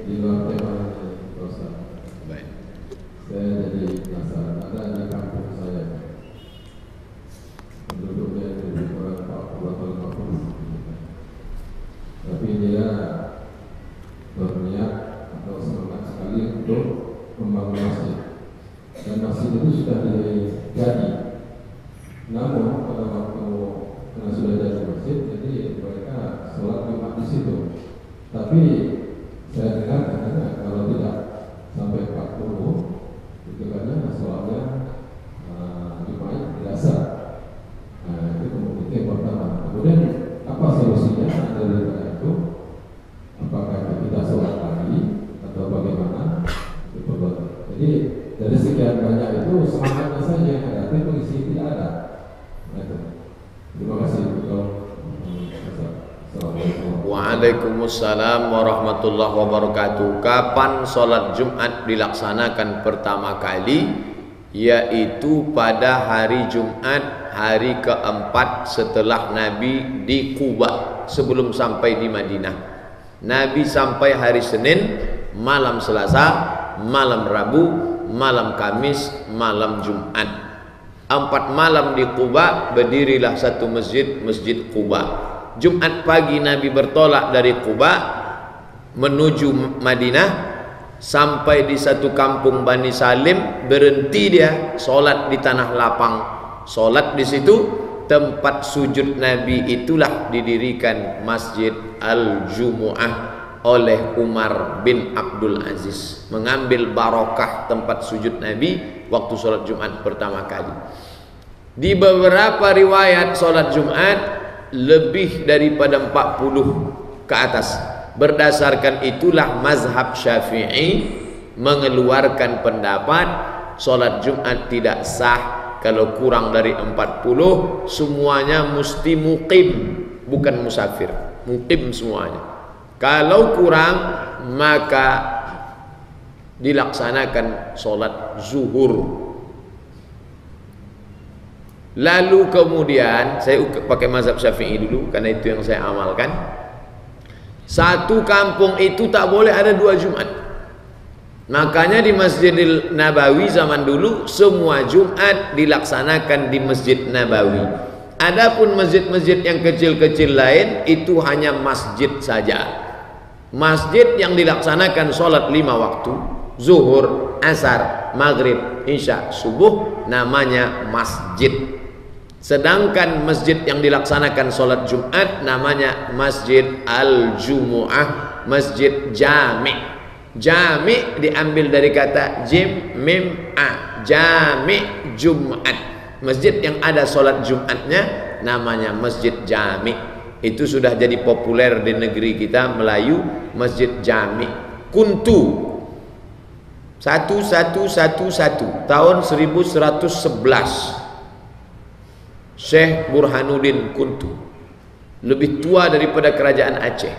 di luar tema ini, Pak Ustaz. Baik. Saya jadi penasaran, ada di kampung saya penduduknya itu lebih kurang 40 atau 50, tapi dia berniat atau semangat sekali untuk membangun masjid, dan masjid itu sudah jadi. Namun pada waktu karena sudah jadi masjid, jadi mereka sholat Jumat di situ. Tapi saya dengar katanya kalau tidak sampai 40 itu katanya sholatnya Jumat tidak sah. Nah, itu mungkin pertama. Kemudian apa solusinya dari itu? Apakah kita sholat lagi atau bagaimana? Itu perlu. Jadi dari sekian banyak itu semangatnya saja yang ada, tapi pengisi tidak ada. Nah, itu. Terima kasih. Waalaikumsalam warahmatullahi wabarakatuh. Kapan sholat Jumat dilaksanakan pertama kali? Yaitu pada hari Jumat, hari keempat setelah Nabi di Quba, sebelum sampai di Madinah. Nabi sampai hari Senin, malam Selasa, malam Rabu, malam Kamis, malam Jumat. 4 malam di Quba, berdirilah satu masjid, Masjid Quba. Jumat pagi Nabi bertolak dari Quba menuju Madinah, sampai di satu kampung Bani Salim, berhenti dia sholat di tanah lapang. Sholat di situ, tempat sujud Nabi itulah didirikan Masjid Al-Jumu'ah oleh Umar bin Abdul Aziz, mengambil barokah tempat sujud Nabi waktu sholat Jumat pertama kali. Di beberapa riwayat sholat Jumat lebih daripada 40 ke atas. Berdasarkan itulah mazhab Syafi'i mengeluarkan pendapat sholat Jumat tidak sah kalau kurang dari 40, semuanya mesti muqim, bukan musafir, muqim semuanya. Kalau kurang maka dilaksanakan sholat zuhur. Lalu kemudian saya pakai mazhab Syafi'i dulu karena itu yang saya amalkan. Satu kampung itu tak boleh ada 2 Jumat. Makanya di Masjidil Nabawi zaman dulu semua Jumat dilaksanakan di Masjid Nabawi. Adapun masjid-masjid yang kecil-kecil lain itu hanya masjid saja. Masjid yang dilaksanakan sholat 5 waktu, zuhur, asar, maghrib, isya, subuh, namanya masjid. Sedangkan masjid yang dilaksanakan sholat Jumat namanya Masjid Al-Jumu'ah, Masjid Jami'. Jami' diambil dari kata jim, mim, a, Jami' Jumat. Masjid yang ada sholat Jumatnya namanya Masjid Jami'. Itu sudah jadi populer di negeri kita Melayu, Masjid Jami'. Kuntu 1111 tahun 1111, Syekh Burhanuddin Kuntu, lebih tua daripada kerajaan Aceh.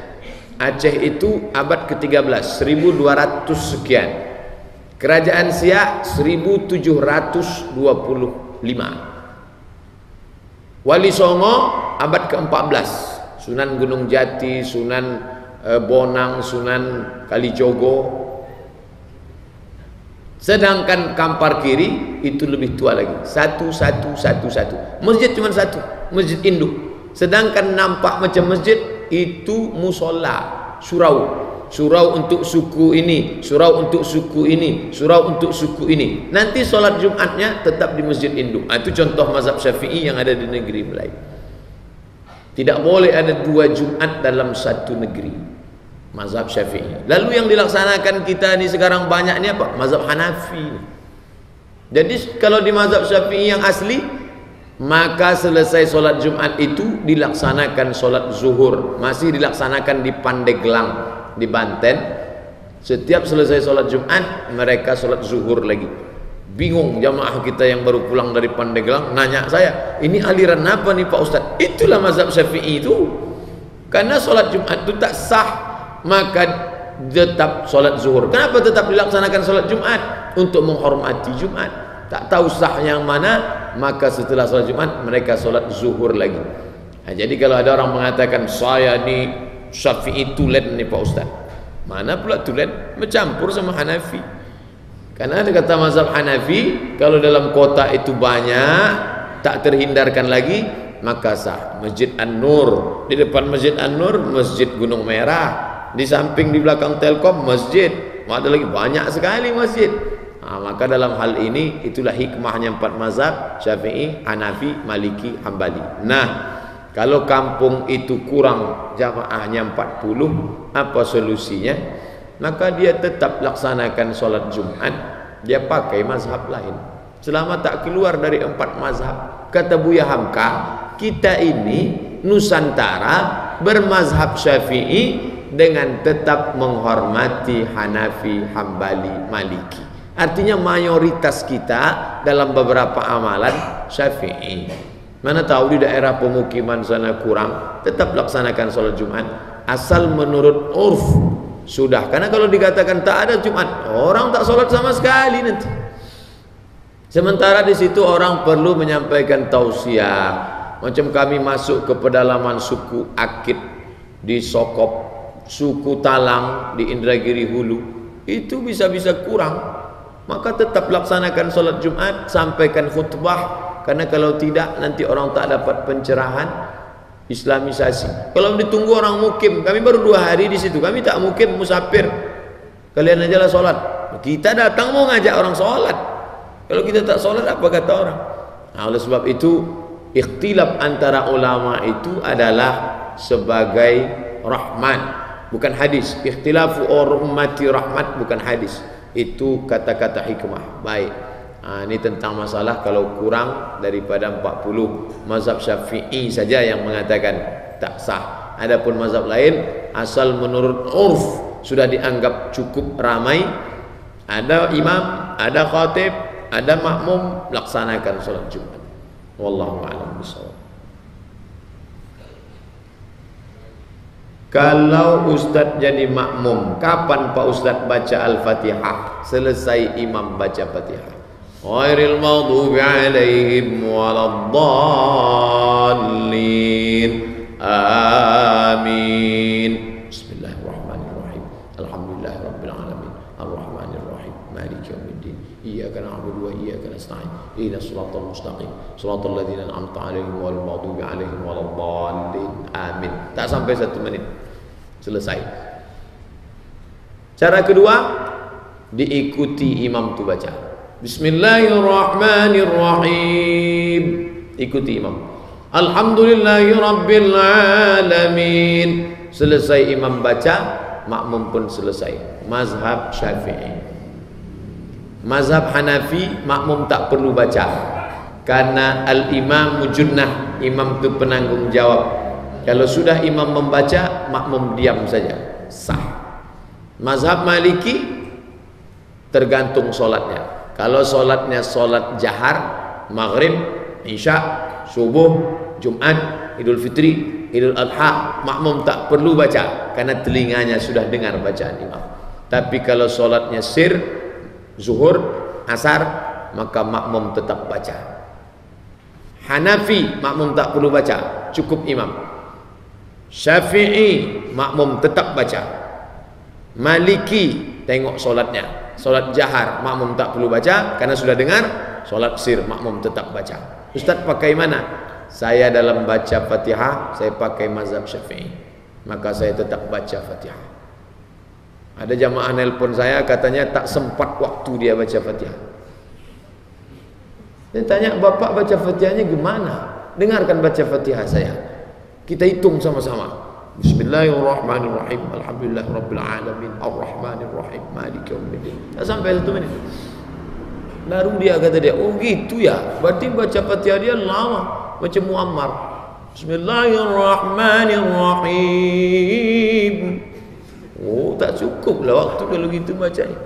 Aceh itu abad ke-13, 1200 sekian. Kerajaan Siak 1725. Wali Songo abad ke-14, Sunan Gunung Jati, Sunan Bonang, Sunan Kalijogo. Sedangkan Kampar Kiri itu lebih tua lagi, 1111. Masjid cuma satu, Masjid Induk. Sedangkan nampak macam masjid itu musola, surau. Surau untuk suku ini, surau untuk suku ini, surau untuk suku ini. Nanti sholat Jumatnya tetap di Masjid Induk. Itu contoh mazhab Syafi'i yang ada di negeri Melayu. Tidak boleh ada 2 Jumat dalam satu negeri. Mazhab Syafi'i. Lalu yang dilaksanakan kita ini sekarang banyak ini apa? Mazhab Hanafi. Jadi kalau di mazhab Syafi'i yang asli, maka selesai sholat Jumat itu dilaksanakan sholat zuhur. Masih dilaksanakan di Pandeglang, di Banten. Setiap selesai sholat Jumat mereka sholat zuhur lagi. Bingung jamaah kita yang baru pulang dari Pandeglang, nanya saya, ini aliran apa nih Pak Ustadz? Itulah mazhab Syafi'i itu. Karena sholat Jumat itu tak sah, maka tetap sholat zuhur. Kenapa tetap dilaksanakan sholat Jumat? Untuk menghormati Jumat. Tak tahu sah yang mana, maka setelah sholat Jumat mereka sholat zuhur lagi. Nah, jadi kalau ada orang mengatakan saya ni Syafi'i tulen nih Pak Ustaz, Mana pula tulen mencampur sama Hanafi. Karena ada kata mazhab Hanafi, kalau dalam kota itu banyak, tak terhindarkan lagi, maka sah. Masjid An-Nur, di depan Masjid An-Nur Masjid Gunung Merah, di samping di belakang Telkom masjid, ada lagi banyak sekali masjid. Maka dalam hal ini itulah hikmahnya 4 mazhab, Syafi'i, Hanafi, Maliki, Hambali. Nah, kalau kampung itu kurang jamaahnya 40, apa solusinya? Maka dia tetap laksanakan sholat Jumat, dia pakai mazhab lain selama tak keluar dari 4 mazhab. Kata Buya Hamka, kita ini Nusantara bermazhab Syafi'i dengan tetap menghormati Hanafi, Hambali, Maliki. Artinya mayoritas kita dalam beberapa amalan Syafi'i. Mana tahu di daerah pemukiman sana kurang, tetap laksanakan sholat Jumat asal menurut urf sudah. Karena kalau dikatakan tak ada Jumat, orang tak sholat sama sekali nanti. Sementara di situ orang perlu menyampaikan tausiah. Macam kami masuk ke pedalaman suku Akit di Sokop, suku Talang di Indragiri Hulu, itu bisa-bisa kurang. Maka tetap laksanakan sholat Jumat, sampaikan khutbah. Karena kalau tidak nanti orang tak dapat pencerahan, Islamisasi. Kalau ditunggu orang mukim, kami baru 2 hari di situ, kami tak mukim, musafir. Kalian aja lah sholat. Kita datang mau ngajak orang sholat. Kalau kita tak sholat, apa kata orang? Nah, oleh sebab itu, ikhtilaf antara ulama itu adalah sebagai rahmat, bukan hadis. Ikhtilafu ummati rahmat, bukan hadis. Itu kata-kata hikmah. Baik. Ini tentang masalah kalau kurang daripada 40, mazhab Syafi'i saja yang mengatakan tak sah. Adapun mazhab lain asal menurut urf sudah dianggap cukup ramai, ada imam, ada khatib, ada makmum, laksanakan sholat Jumat. Wallahu a'lam bishawab. Kalau Ustadz jadi makmum, kapan Pak Ustadz baca Al-Fatihah? Selesai imam baca Fatihah. Ghairil maghdubi alaihim waladdallin. Amin. Bismillahirrahmanirrahim. Alhamdulillahirabbil alamin. Arrahmanir rahim. Maliki yaumiddin. Iyyaka na'budu wa iyyaka nasta'in. Ihdinas siratal mustaqim. Shiratal ladzina an'amta 'alaihim ghairil maghdubi 'alaihim waladdallin. Amin. Tak sampai 1 menit. Selesai. Cara kedua, diikuti imam tu baca. Bismillahirrahmanirrahim. Ikuti imam. Alhamdulillahirabbil alamin. Selesai imam baca, makmum pun selesai. Mazhab Syafi'i. Mazhab Hanafi, makmum tak perlu baca. Karena al-imam mujunnah, imam itu penanggung jawab. Kalau sudah imam membaca, makmum diam saja, sah. Mazhab Maliki tergantung solatnya. Kalau solatnya solat jahar, maghrib, isya, subuh, Jumat, Idul Fitri, Idul Adha, makmum tak perlu baca karena telinganya sudah dengar bacaan imam. Tapi kalau solatnya sir, zuhur, asar, maka makmum tetap baca. Hanafi, makmum tak perlu baca, cukup imam. Syafi'i, makmum tetap baca. Maliki, tengok solatnya. Solat jahar, makmum tak perlu baca karena sudah dengar. Solat sir, makmum tetap baca. Ustaz pakai mana? Saya dalam baca Fatihah, saya pakai mazhab Syafi'i. Maka saya tetap baca Fatihah. Ada jamaah nelpon saya, katanya tak sempat waktu dia baca Fatihah. Saya tanya, bapak baca Fatihahnya gimana? Dengarkan baca Fatihah saya. Kita hitung sama-sama. Bismillahirrahmanirrahim. Alhamdulillahirabbil alamin. Arrahmanirrahim. Maliki yaumiddin. Tak sampai 1 menit. Baru dia kata dia, oh gitu ya. Berarti baca Fatihah dia lama, macam Muammar. Bismillahirrahmanirrahim. Oh, tak cukup lah waktu kalau gitu bacanya.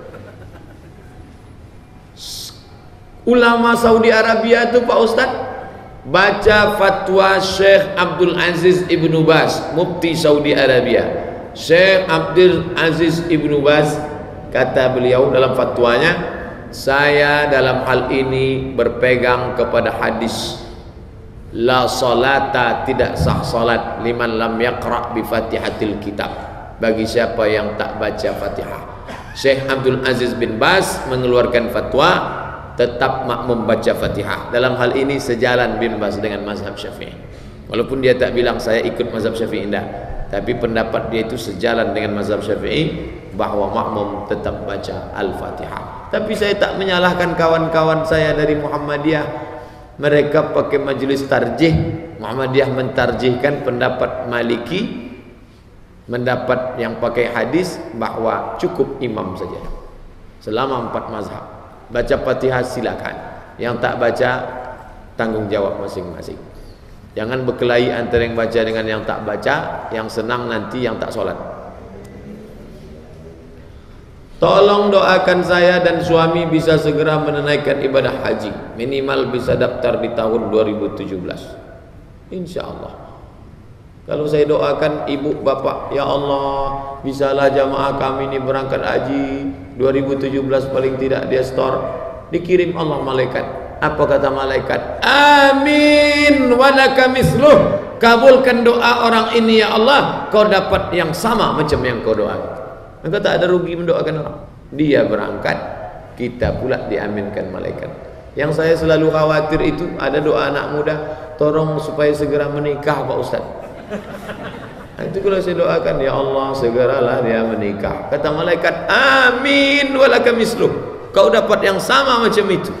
Ulama Saudi Arabia tu Pak Ustaz, baca fatwa Syekh Abdul Aziz Ibnu Baz, Mufti Saudi Arabia. Syekh Abdul Aziz Ibnu Baz, kata beliau dalam fatwanya, saya dalam hal ini berpegang kepada hadis la salata, tidak sah salat liman lam yaqra bi Fatihatil kitab, bagi siapa yang tak baca Fatihah. Syekh Abdul Aziz bin Baz mengeluarkan fatwa tetap makmum baca Fatihah. Dalam hal ini sejalan bin Baz dengan mazhab Syafi'i. Walaupun dia tak bilang saya ikut mazhab Syafi'i, indah, tapi pendapat dia itu sejalan dengan mazhab Syafi'i bahwa makmum tetap baca Al-Fatihah. Tapi saya tak menyalahkan kawan-kawan saya dari Muhammadiyah. Mereka pakai majelis tarjih. Muhammadiyah mentarjihkan pendapat Maliki, mendapat yang pakai hadis bahwa cukup imam saja selama 4 mazhab. Baca Fatihah silakan, yang tak baca tanggung jawab masing-masing. Jangan berkelahi antara yang baca dengan yang tak baca. Yang senang nanti yang tak sholat. Tolong doakan saya dan suami bisa segera menunaikan ibadah haji, minimal bisa daftar di tahun 2017 insya Allah. Kalau saya doakan ibu bapak, ya Allah bisalah jamaah kami ini berangkat haji 2017 paling tidak dia store, dikirim Allah malaikat. Apa kata malaikat? Amin walaka misluh. Kabulkan doa orang ini ya Allah, kau dapat yang sama macam yang kau doakan. Maka tak ada rugi mendoakan orang. Dia berangkat, kita pula diaminkan malaikat. Yang saya selalu khawatir itu ada doa anak muda, tolong supaya segera menikah Pak Ustaz. Nah, itu kalau saya doakan, ya Allah segeralah dia menikah. Kata malaikat, amin walaka misluh. Kau dapat yang sama macam itu.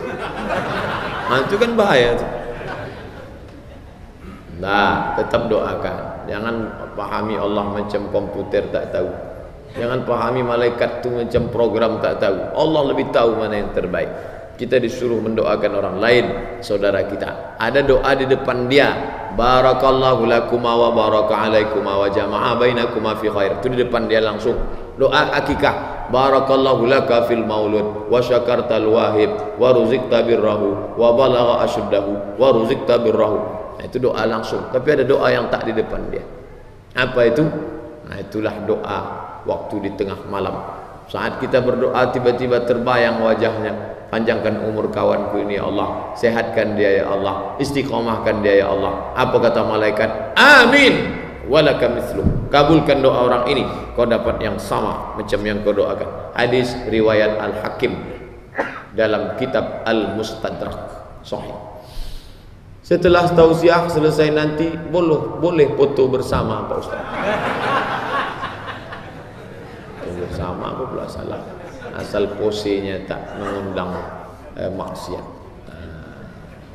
Nah, itu kan bahaya. Nah, tetap doakan. Jangan pahami Allah macam komputer tak tahu. Jangan pahami malaikat itu macam program tak tahu. Allah lebih tahu mana yang terbaik. Kita disuruh mendoakan orang lain, saudara kita. Ada doa di depan dia. Barakallahu lakuma wa baraka alaikuma wa jama'a bainakuma fi khair. Itu di depan dia langsung. Doa akikah. Barakallahu laka fil maulud wa syakartal wahib wa ruzikta birrahu wa balagha asyuddahu wa ruzikta birrahu. Nah, itu doa langsung. Tapi ada doa yang tak di depan dia. Apa itu? Nah, itulah doa waktu di tengah malam. Saat kita berdoa tiba-tiba terbayang wajahnya. Panjangkan umur kawanku ini ya Allah, sehatkan dia ya Allah, istiqomahkan dia ya Allah. Apa kata malaikat? Amin walaka mithluh. Kabulkan doa orang ini, kau dapat yang sama macam yang kau doakan. Hadis riwayat Al-Hakim dalam kitab Al-Mustadrak sahih. Setelah tausiah selesai nanti boleh foto bersama Pak Ustaz. Bersama apa pula salah, asal posenya tak mengundang maksiat.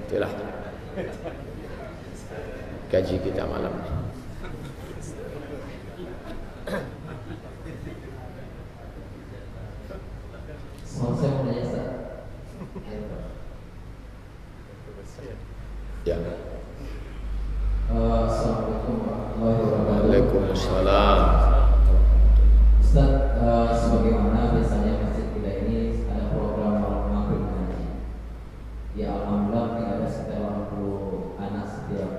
Itulah kaji kita malam ini. Saya mau tanya Ustaz. Ya. Assalamualaikum warahmatullahi wabarakatuh. Waalaikumsalam. Ustaz, sebagaimana biasanya masjid kita ini ada program malam maghrib ngaji. Ya alhamdulillah ada sekitar 80 anak setiap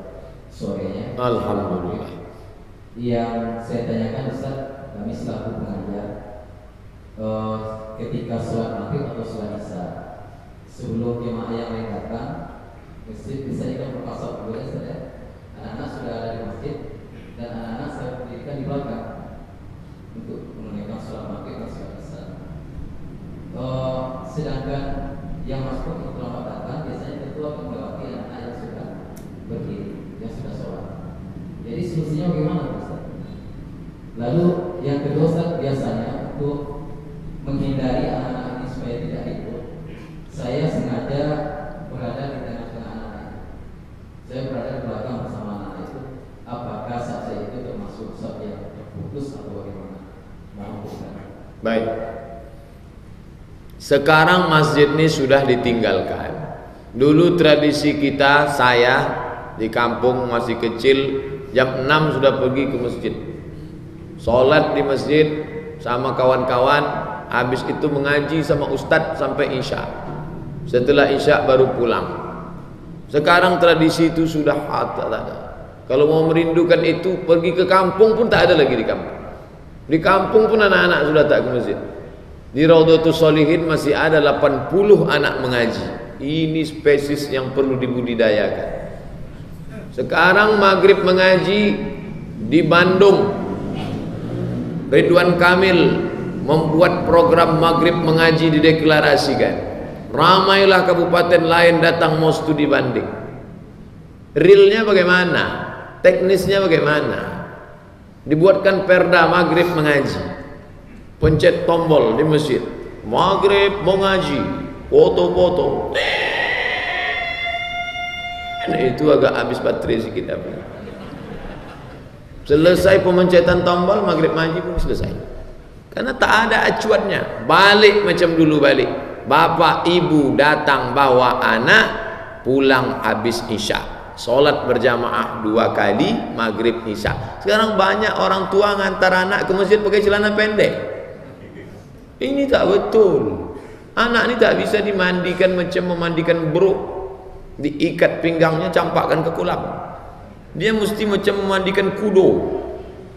sorenya. Alhamdulillah. Yang saya tanyakan Ustaz, kami selaku pengajar, ketika sholat maghrib atau sholat isya, sebelum jemaah yang lain datang, masjid biasanya kan berpasang dulu ya Ustaz ya. Anak-anak sudah ada di masjid dan anak-anak saya berdirikan di belakang untuk menunaikan sholat maghrib dan sholat isya. Sedangkan yang masuk untuk terlambat datang biasanya tentu akan melewati anak-anak yang sudah berdiri, yang sudah sholat. Jadi solusinya bagaimana Ustaz? Lalu yang kedua Ustaz, biasanya untuk menghindari anak-anak ini supaya tidak ikut, saya sengaja berada di tengah-tengah anak-anak. Saya berada di belakang bersama anak itu. Apakah saat saya itu termasuk saf yang terputus atau bagaimana? Baik. Sekarang masjid ini sudah ditinggalkan. Dulu tradisi kita, saya di kampung masih kecil, jam 6 sudah pergi ke masjid, sholat di masjid sama kawan-kawan, habis itu mengaji sama ustadz sampai isya. Setelah isya baru pulang. Sekarang tradisi itu sudah tak ada. Kalau mau merindukan itu, pergi ke kampung pun tak ada lagi di kampung. Di kampung pun anak-anak sudah tak ke masjid. Di Raudhatus Shalihin masih ada 80 anak mengaji. Ini spesies yang perlu dibudidayakan. Sekarang maghrib mengaji di Bandung Ridwan Kamil membuat program maghrib mengaji dideklarasikan. Ramailah kabupaten lain datang mau studi banding. Realnya bagaimana? Teknisnya bagaimana? Dibuatkan perda maghrib mengaji. Pencet tombol di masjid. Maghrib mengaji. Foto-foto. Itu agak habis baterai sedikit tapi. Selesai pemencetan tombol maghrib mengaji pun selesai. Karena tak ada acuannya. Balik macam dulu balik. Bapak ibu datang bawa anak, pulang habis isya. Solat berjamaah 2 kali, maghrib isya. Sekarang banyak orang tua ngantar anak ke masjid pakai celana pendek. Ini tak betul. Anak ini tak bisa dimandikan macam memandikan buruk. Diikat pinggangnya, campakkan ke kolam. Dia mesti macam memandikan kudo.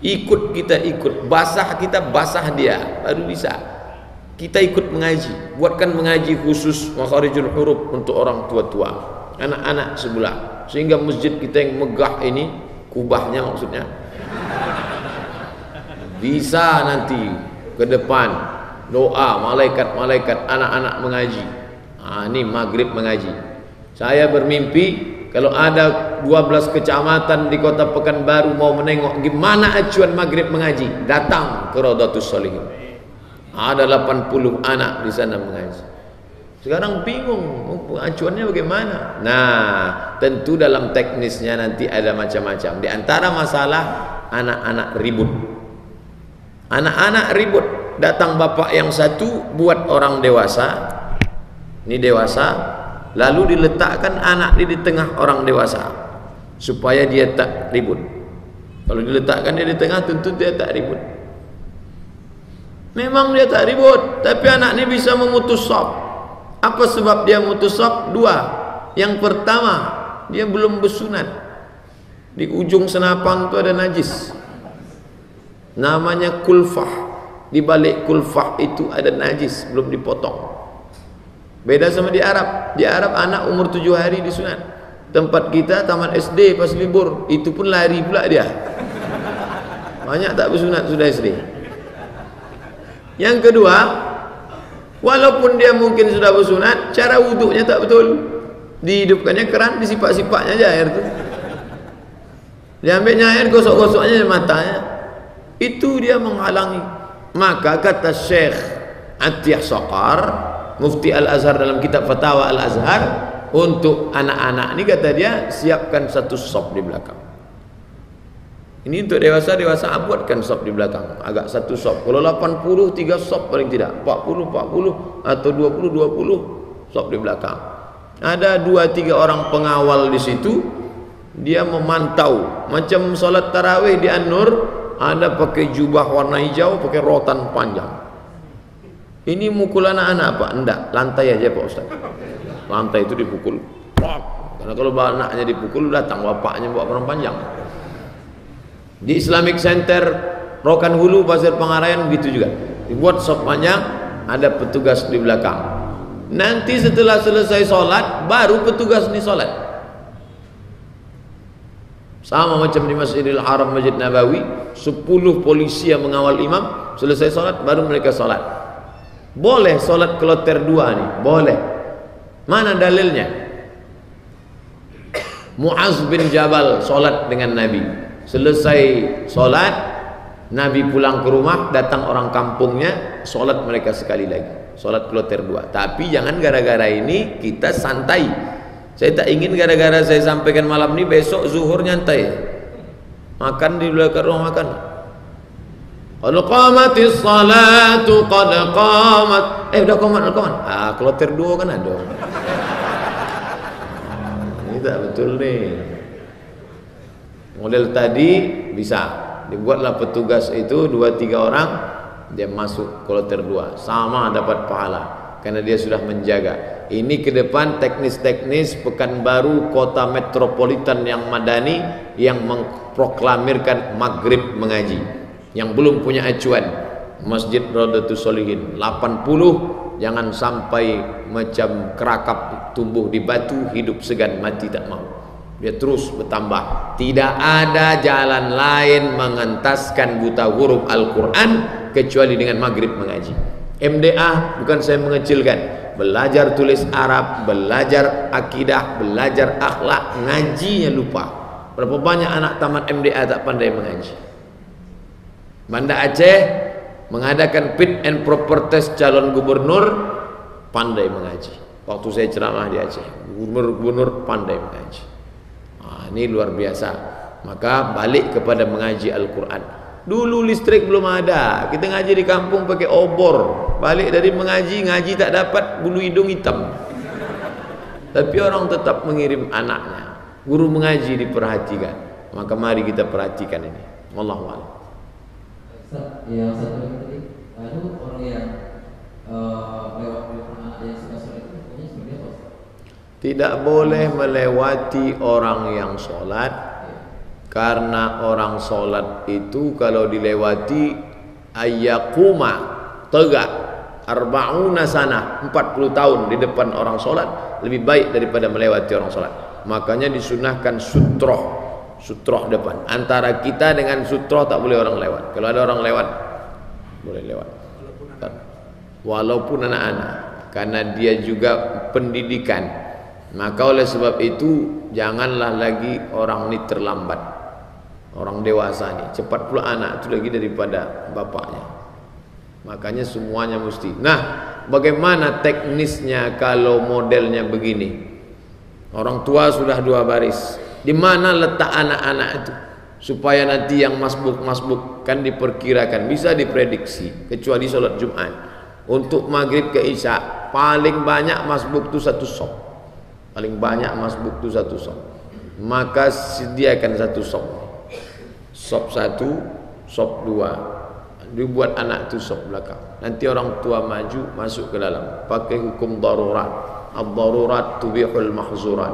Ikut kita ikut, basah kita basah dia, baru bisa. Kita ikut mengaji, buatkan mengaji khusus makharijul huruf untuk orang tua-tua, anak-anak sebelah, sehingga masjid kita yang megah ini, kubahnya maksudnya, bisa nanti ke depan doa malaikat-malaikat anak-anak mengaji. Ini maghrib mengaji. Saya bermimpi kalau ada 12 kecamatan di kota Pekanbaru mau menengok gimana acuan maghrib mengaji, datang ke Raudhatus Shalihin. Ada 80 anak di sana mengaji. Sekarang bingung acuannya bagaimana. Nah, tentu dalam teknisnya nanti ada macam-macam. Di antara masalah anak-anak ribut. Anak-anak ribut, datang bapak yang satu buat orang dewasa. Ini dewasa, lalu diletakkan anak di tengah orang dewasa supaya dia tak ribut. Kalau diletakkan dia di tengah, tentu dia tak ribut. Memang dia tak ribut, tapi anak ini bisa memutus shaf. Apa sebab dia memutus shaf? 2. Yang pertama, dia belum bersunat. Di ujung senapan itu ada najis, namanya kulfah. Di balik kulfah itu ada najis, belum dipotong. Beda sama di Arab. Di Arab anak umur 7 hari disunat. Tempat kita taman SD pas libur, itu pun lari pula dia. Banyak tak bersunat sudah SD. Yang kedua, walaupun dia mungkin sudah bersunat, cara wuduknya tak betul. Dihidupkannya keran, disipak-sipaknya aja air tu. Diambilnya air, gosok-gosoknya matanya. Itu dia menghalangi. Maka kata Syekh Atiyah Saqar, Mufti Al-Azhar dalam kitab Fatwa Al-Azhar, untuk anak-anak ini kata dia, siapkan 1 shaf di belakang. Ini untuk dewasa buatkan shaf di belakang, agak 1 shaf. Kalau 80, 3 shaf paling tidak. 40 atau 20 shaf di belakang. Ada 2-3 orang pengawal di situ, dia memantau. Macam solat tarawih di An-Nur, ada pakai jubah warna hijau, pakai rotan panjang. Ini mukul anak-anak apa? Enggak, lantai aja Pak Ustaz. Lantai itu dipukul. Karena kalau anaknya dipukul, datang bapaknya bawa perang panjang. Di Islamic Center Rokan Hulu Pasir Pangarayan begitu juga. Dibuat shaf panjang, ada petugas di belakang. Nanti setelah selesai sholat, baru petugas ini sholat. Sama macam di Masjidil Haram, Masjid Nabawi, 10 polisi yang mengawal imam. Selesai sholat, baru mereka sholat. Boleh sholat kloter 2 nih, boleh. Mana dalilnya? Mu'az bin Jabal sholat dengan Nabi. Selesai sholat, Nabi pulang ke rumah, datang orang kampungnya, sholat mereka sekali lagi, sholat kloter 2. Tapi jangan gara-gara ini kita santai. Saya tak ingin gara-gara saya sampaikan malam ini, besok zuhur nyantai, makan di belakang rumah makan. Qad qamatis salatu qad qamat. Udah qamat. Kloter 2 kan ada. Ini tak betul nih. Model tadi bisa dibuatlah petugas itu 2-3 orang, dia masuk kloter 2, sama dapat pahala karena dia sudah menjaga. Ini ke depan teknis-teknis Pekanbaru kota metropolitan yang madani yang mengproklamirkan maghrib mengaji. Yang belum punya acuan, Masjid Raudhatus Shalihin 80, jangan sampai macam kerakap tumbuh di batu, hidup segan mati tak mau. dia terus bertambah. Tidak ada jalan lain mengentaskan buta huruf Al-Quran kecuali dengan maghrib mengaji. MDA bukan saya mengecilkan, belajar tulis Arab, belajar akidah, belajar akhlak, ngajinya lupa. Berapa banyak anak tamat MDA tak pandai mengaji. Banda Aceh mengadakan fit and proper test calon gubernur, pandai mengaji. Waktu saya ceramah di Aceh, gubernur pandai mengaji. Ini luar biasa. Maka balik kepada mengaji Al-Quran. Dulu listrik belum ada, kita ngaji di kampung pakai obor. Balik dari mengaji, ngaji tak dapat, bulu hidung hitam. Tapi orang tetap mengirim anaknya. Guru mengaji diperhatikan. Maka mari kita perhatikan ini. Wallahu a'lam. Yang satu lagi tadi, lalu orang yang lewat anak yang suka sholat itu hukumnya seperti apa? Tidak boleh melewati orang yang sholat. Karena orang sholat itu kalau dilewati ayyakuma tegak arba'una sana 40 tahun di depan orang sholat lebih baik daripada melewati orang sholat. Makanya disunahkan sutroh depan. Antara kita dengan sutroh tak boleh orang lewat. Kalau ada orang lewat boleh lewat, walaupun anak-anak, karena dia juga pendidikan. Maka oleh sebab itu janganlah lagi orang ini terlambat. Orang dewasa nih cepat pula anak itu lagi daripada bapaknya. Makanya semuanya mesti. Nah, bagaimana teknisnya kalau modelnya begini? Orang tua sudah 2 baris. Di mana letak anak-anak itu? Supaya nanti yang masbuk kan diperkirakan, bisa diprediksi. Kecuali sholat Jumat. Untuk maghrib ke isya paling banyak masbuk itu 1 sop. Paling banyak masbuk itu 1 sop. Maka sediakan 1 sop. Sop 1, sop 2, dibuat anak itu sop belakang. Nanti orang tua maju masuk ke dalam. Pakai hukum darurat. Ad-darurat tubihul mahzurat.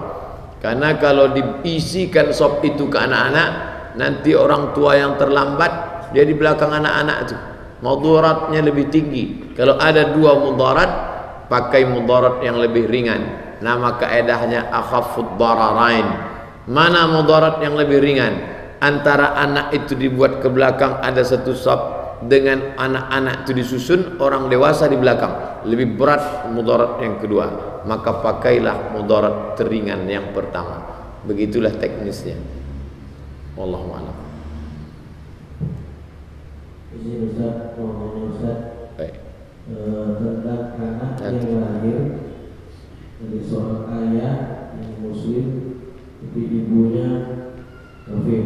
Karena kalau diisikan sop itu ke anak-anak, nanti orang tua yang terlambat dia di belakang anak-anak itu. Mudaratnya lebih tinggi. Kalau ada 2 mudarat, pakai mudarat yang lebih ringan. Nama kaedahnya akhaffud dararain. Mana mudarat yang lebih ringan? Antara anak itu dibuat ke belakang ada 1 sop dengan anak-anak itu disusun, orang dewasa di belakang. Lebih berat mudarat yang kedua. Maka pakailah mudarat teringan yang pertama. Begitulah teknisnya. Wallahu a'lam. Izin Ustaz, Ustaz. Baik. Tentang anak yang lahir dari seorang ayah yang muslim tapi ibunya kafir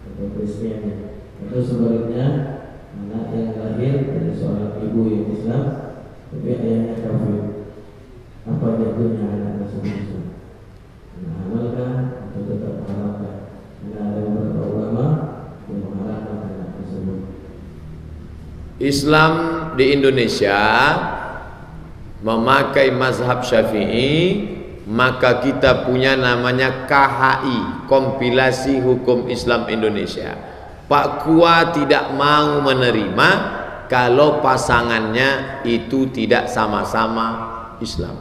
atau Kristiani, atau sebaliknya anak yang lahir dari seorang ibu yang Islam tapi ayahnya kafir, apa jatuhnya anak tersebut? Halalkah atau tetap haramkah? Karena ada beberapa ulama yang mengharamkan anak tersebut. Islam di Indonesia memakai mazhab Syafi'i, maka kita punya namanya KHI, Kompilasi Hukum Islam Indonesia. Pak Kua tidak mau menerima kalau pasangannya itu tidak sama-sama Islam.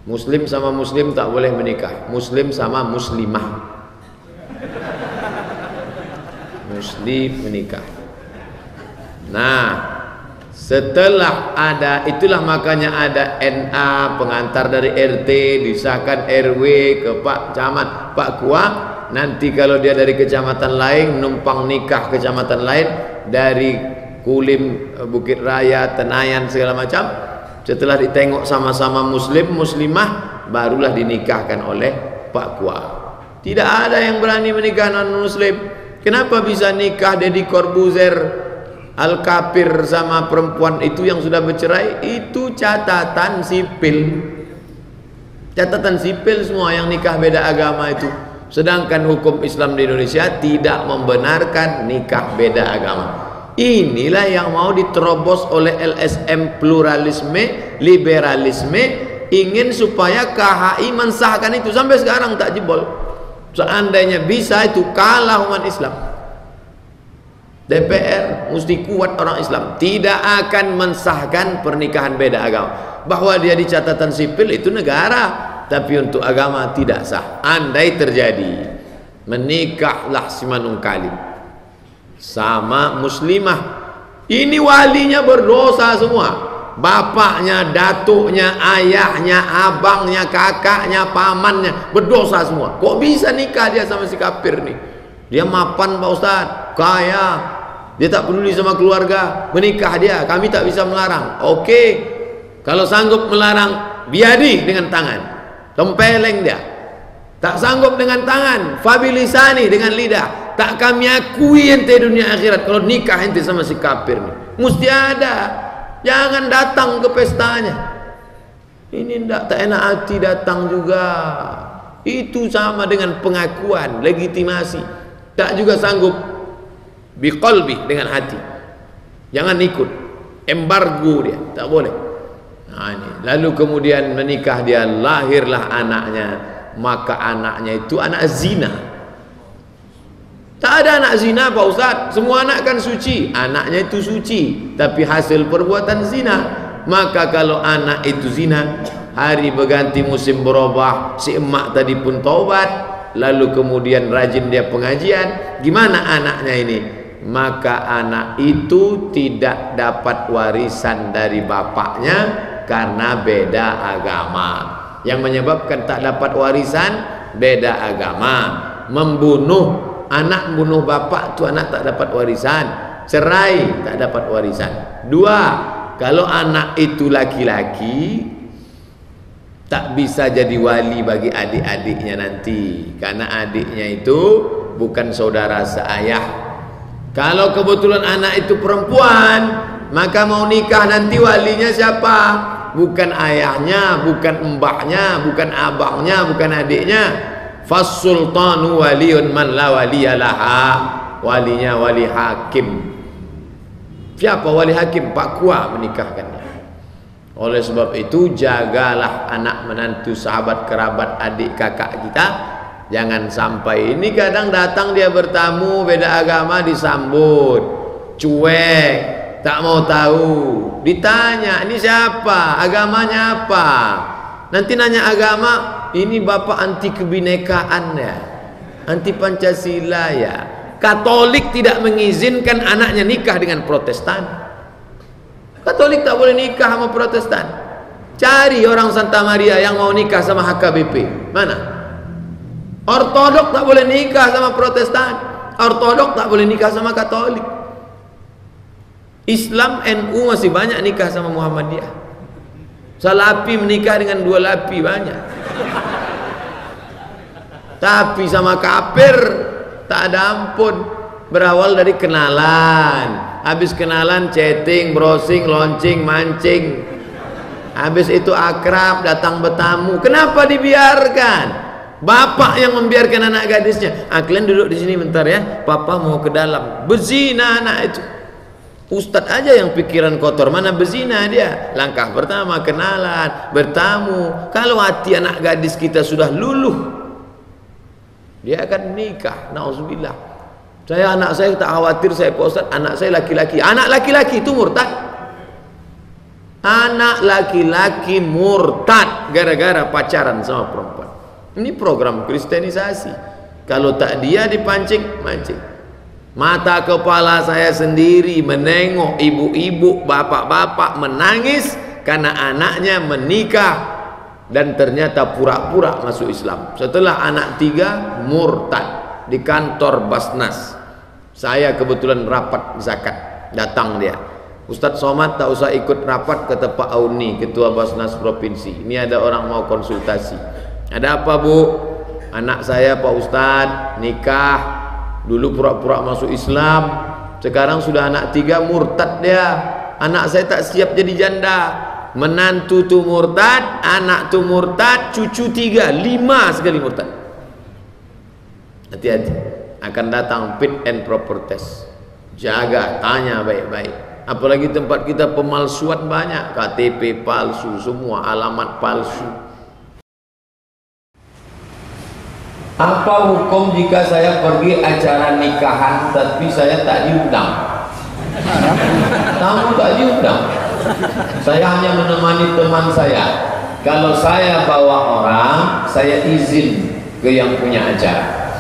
Muslim sama muslim tak boleh menikah. Muslim sama muslimah, muslim menikah. Nah, setelah ada, itulah makanya ada NA, pengantar dari RT, disahkan RW ke Pak Camat, Pak Kua. Nanti kalau dia dari kecamatan lain, numpang nikah kecamatan lain, dari Kulim, Bukit Raya, Tenayan, segala macam, setelah ditengok sama-sama muslim, muslimah, barulah dinikahkan oleh Pak Kua. Tidak ada yang berani menikah non-muslim. Kenapa bisa nikah Deddy Corbuzier, Al-Kafir sama perempuan itu yang sudah bercerai? Itu catatan sipil. Catatan sipil semua yang nikah beda agama itu. Sedangkan hukum Islam di Indonesia tidak membenarkan nikah beda agama. Inilah yang mau diterobos oleh LSM, pluralisme, liberalisme, ingin supaya KHI mensahkan itu. Sampai sekarang tak jebol. Seandainya bisa itu kalah umat Islam. DPR mesti kuat, orang Islam tidak akan mensahkan pernikahan beda agama. Bahwa dia di catatan sipil itu negara, tapi untuk agama tidak sah. Andai terjadi menikahlah si manungkaling sama muslimah, ini walinya berdosa semua, bapaknya, datuknya, ayahnya, abangnya, kakaknya, pamannya berdosa semua. Kok bisa nikah dia sama si kafir nih? Dia mapan Pak Ustaz, kaya, dia tak peduli sama keluarga, menikah dia, kami tak bisa melarang. Oke, kalau sanggup melarang, biadi dengan tangan, tempeleng dia. Tak sanggup dengan tangan, fabilisani dengan lidah. Tak kami akui ente dunia akhirat kalau nikah ente sama si kafir nih. Mesti ada. Jangan datang ke pestanya. Ini tak enak hati datang juga. Itu sama dengan pengakuan, legitimasi. Tak juga sanggup biqalbi dengan hati. Jangan ikut. Embargo dia, tak boleh. Nah, ini. Lalu kemudian menikah dia, lahirlah anaknya. Maka anaknya itu anak zina. Tak ada anak zina Pak Ustaz, semua anak kan suci. Anaknya itu suci, tapi hasil perbuatan zina. Maka kalau anak itu zina, hari berganti musim berubah, si emak tadi pun taubat, lalu kemudian rajin dia pengajian, gimana anaknya ini? Maka anak itu tidak dapat warisan dari bapaknya karena beda agama. Yang menyebabkan tak dapat warisan, beda agama. Membunuh anak, bunuh bapak tu anak tak dapat warisan. Cerai tak dapat warisan. Dua, kalau anak itu laki-laki, tak bisa jadi wali bagi adik-adiknya nanti, karena adiknya itu bukan saudara seayah. Kalau kebetulan anak itu perempuan, maka mau nikah nanti walinya siapa? Bukan ayahnya, bukan mbaknya, bukan abangnya, bukan adiknya. Fas-sultanu waliyun man la waliyalaha. Walinya wali hakim. Siapa wali hakim? Pak Kua menikahkannya. Oleh sebab itu, jagalah anak menantu, sahabat, kerabat, adik, kakak kita. Jangan sampai ini kadang datang dia bertamu beda agama disambut cuek, tak mau tahu. Ditanya, ini siapa? Agamanya apa? Nanti nanya agama, ini bapak anti kebinekaan ya, anti Pancasila ya. Katolik tidak mengizinkan anaknya nikah dengan Protestan. Katolik tak boleh nikah sama Protestan. Cari orang Santa Maria yang mau nikah sama HKBP. Mana? Ortodok tak boleh nikah sama Protestan. Ortodok tak boleh nikah sama Katolik. Islam NU masih banyak nikah sama Muhammadiyah. Salafi menikah dengan dua lapi banyak. Tapi sama kafir tak ada ampun. Berawal dari kenalan, habis kenalan chatting, browsing, launching, mancing. Habis itu akrab, datang bertamu. Kenapa dibiarkan? Bapak yang membiarkan anak gadisnya. Kalian duduk di sini bentar ya, papa mau ke dalam. Berzina anak itu. Ustadz aja yang pikiran kotor, mana berzina dia. Langkah pertama kenalan, bertamu. Kalau hati anak gadis kita sudah luluh, dia akan nikah. Nauzubillah. Anak saya tak khawatir, saya Pak Ustadz, anak saya laki-laki. Anak laki-laki itu murtad. Anak laki-laki murtad gara-gara pacaran sama perempuan. Ini program kristenisasi. Kalau tak dia dipancing, mancing. Mata kepala saya sendiri menengok ibu-ibu, bapak-bapak menangis karena anaknya menikah dan ternyata pura-pura masuk Islam. Setelah anak 3 murtad di kantor Basnas. Saya kebetulan rapat zakat, datang dia. Ustadz Somad tak usah ikut rapat, kata Pak Auni, ketua Basnas provinsi. Ini ada orang mau konsultasi. Ada apa bu? Anak saya Pak Ustadz nikah, dulu pura-pura masuk Islam, sekarang sudah anak 3 murtad dia. Anak saya tak siap jadi janda. Menantu tu murtad, anak tu murtad, cucu 3, 5 sekali murtad. Hati-hati, akan datang fit and proper test. Jaga, tanya baik-baik. Apalagi tempat kita pemalsuan banyak, KTP palsu, semua alamat palsu. Apa hukum jika saya pergi acara nikahan tapi saya tak diundang? Tamu tak diundang. Saya hanya menemani teman saya. kalau saya bawa orang, saya izin ke yang punya acara.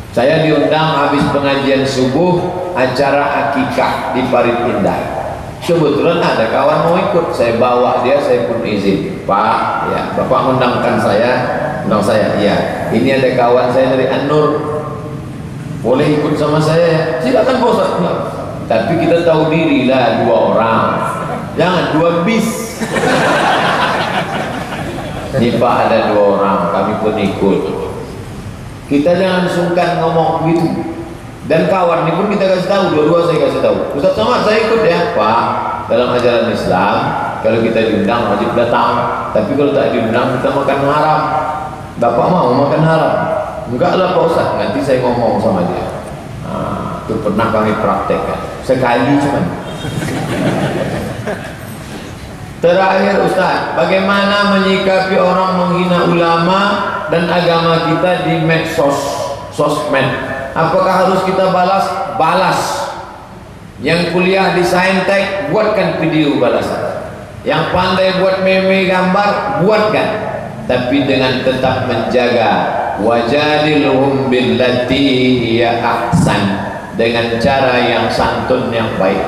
Saya diundang habis pengajian subuh, acara akikah di Parit Indah. Kebetulan ada kawan mau ikut, saya bawa dia, saya pun izin. Pak, ya, Bapak undang saya, iya. Ini ada kawan saya dari An-Nur, boleh ikut sama saya ya? Silakan Pak Ustaz. Ya. Tapi kita tahu diri lah, 2 orang, jangan 2 bis. Nih Pak, ada 2 orang, kami pun ikut. Kita jangan sungkan ngomong begitu. Dan kawan ini pun kita kasih tahu, dua-dua saya kasih tahu. Ustaz Somad saya ikut ya, Pak. Dalam ajaran Islam, kalau kita diundang wajib datang. Tapi kalau tak diundang kita makan haram. Bapak mau makan haram? Enggak lah Pak Ustaz. Nanti saya ngomong sama dia. Nah, itu pernah kami praktekkan. Sekali cuman. Terakhir Ustaz, bagaimana menyikapi orang menghina ulama dan agama kita di sosmed? Apakah harus kita balas? Balas. Yang kuliah di Saintek, buatkan video balasan. Yang pandai buat meme gambar, buatkan. Tapi dengan tetap menjaga wajadilhum billati hiya ahsan, dengan cara yang santun, yang baik.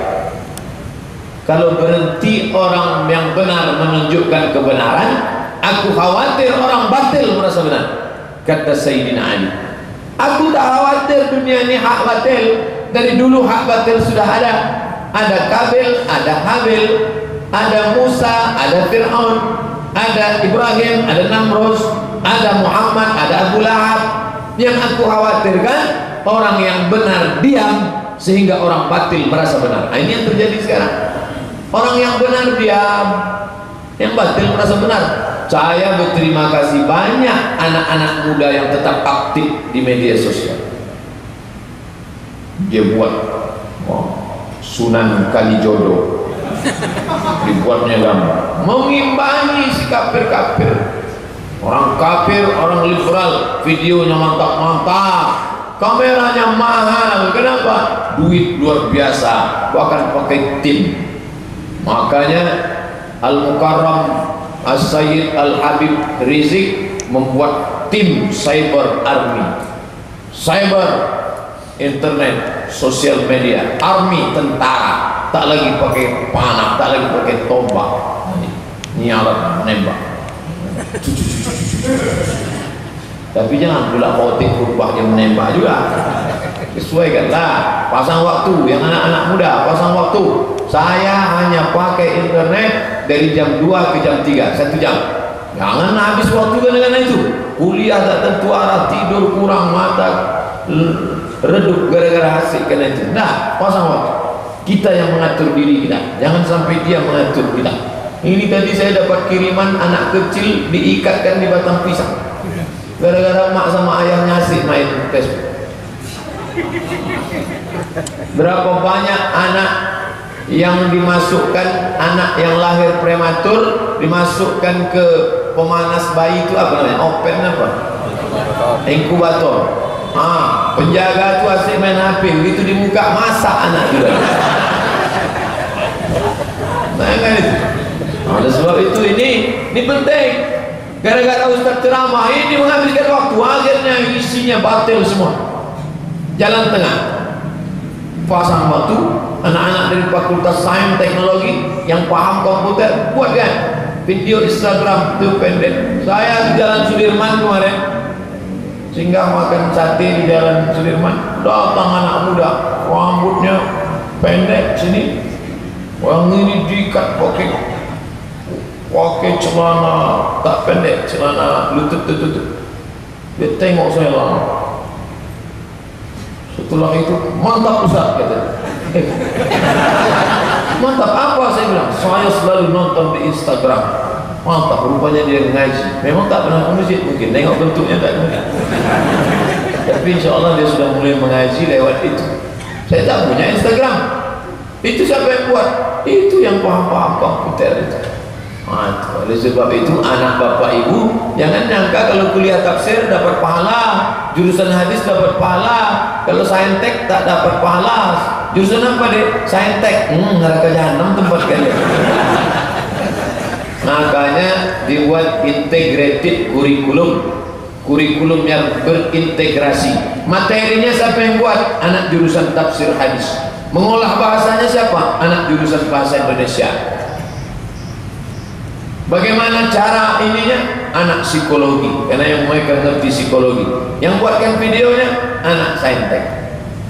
Kalau berhenti orang yang benar menunjukkan kebenaran, aku khawatir orang batil merasa benar. Kata Sayyidina Ali, aku tak khawatir dunia ini hak batil. Dari dulu hak batil sudah ada. Ada Kabil, ada Habil, ada Musa, ada Fir'aun, ada Ibrahim, ada Namrus, ada Muhammad, ada Abu Lahab. Yang aku khawatirkan orang yang benar diam sehingga orang batil merasa benar. Nah, ini yang terjadi sekarang. Orang yang benar diam, yang batil merasa benar. Saya berterima kasih banyak anak-anak muda yang tetap aktif di media sosial. Dia buat Sunan Kalijodo, dibuatnya gambar mengimbangi si kafir-kafir. Orang kafir, orang liberal, videonya mantap-mantap, kameranya mahal. Kenapa? Duit luar biasa, bahkan pakai tim. Makanya Al-Mukarram As-Sayyid Al-Habib Rizik membuat tim cyber army, cyber internet, sosial media, army, tentara. Tak lagi pakai panah, tak lagi pakai tombak. Ini alat menembak. Tapi jangan pula khotik rupanya menembak juga. Sesuaikanlah, pasang waktu. Yang anak-anak muda pasang waktu. Saya hanya pakai internet dari jam 2 ke jam 3, 1 jam. Jangan habis waktu dengan itu. Kuliah tak tentu arah, tidur kurang, mata redup gara-gara hasil kena itu. Nah, pasang waktu. Kita yang mengatur diri kita. Jangan sampai dia mengatur kita. Ini tadi saya dapat kiriman anak kecil diikatkan di batang pisang. Gara-gara mak sama ayahnya asik main Facebook. Berapa banyak anak yang dimasukkan, anak yang lahir prematur dimasukkan ke pemanas bayi itu apa namanya? Open apa? Inkubator. Penjaga itu asik main HP, begitu di muka masak anak juga. Nah, kan itu. Oleh sebab itu ini penting. Gara-gara Ustaz ceramah ini menghabiskan waktu, akhirnya isinya batil semua. Jalan tengah. Pasang waktu, anak-anak dari Fakultas Sains Teknologi yang paham komputer, buat kan video Instagram itu pendek. Saya di Jalan Sudirman kemarin, singgah makan sate di Jalan Sudirman, datang anak muda, rambutnya pendek sini, orang ini diikat pakai celana tak pendek, celana lutut. Dia tengok saya lama. Setelah itu, mantap Ustaz, kata. Mantap apa? Saya bilang, saya selalu nonton di Instagram. Mantap, rupanya dia ngaji. Memang tak pernah ke masjid, mungkin tengok bentuknya tak mungkin. Tapi insya Allah dia sudah mulai mengaji lewat itu. Saya tak punya Instagram. Itu siapa yang buat? Itu yang paham-paham komputer itu. Oleh sebab itu anak bapak ibu jangan nyangka kalau kuliah tafsir dapat pahala, jurusan hadis dapat pahala, kalau saintek tak dapat pahala. Jurusan apa deh? Saintek, neraka jahanam tempat kalian. Makanya dibuat integrated kurikulum yang berintegrasi. Materinya siapa yang buat? Anak jurusan tafsir hadis. Mengolah bahasanya siapa? Anak jurusan bahasa Indonesia. Bagaimana cara ininya? Anak psikologi, karena yang mereka ngerti psikologi. Yang buatkan videonya anak saintek.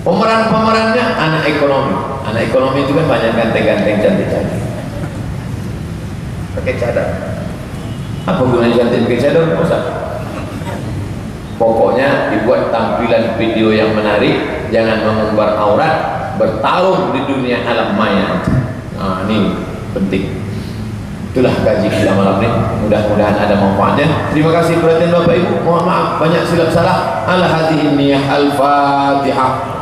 Pemerannya anak ekonomi. Anak ekonomi itu kan banyak ganteng-ganteng, cantik-cantik. Pakai cadar. Apa gunanya cantik pakai cadar? Ustaz? Pokoknya dibuat tampilan video yang menarik, jangan mengumbar aurat, bertarung di dunia alam maya. Nah, ini penting. Itulah kaji kita malam ini. Mudah-mudahan ada manfaatnya. Terima kasih perhatian Bapak Ibu. Mohon maaf banyak silap salah. Ala hadhihi niyah al-Fatihah.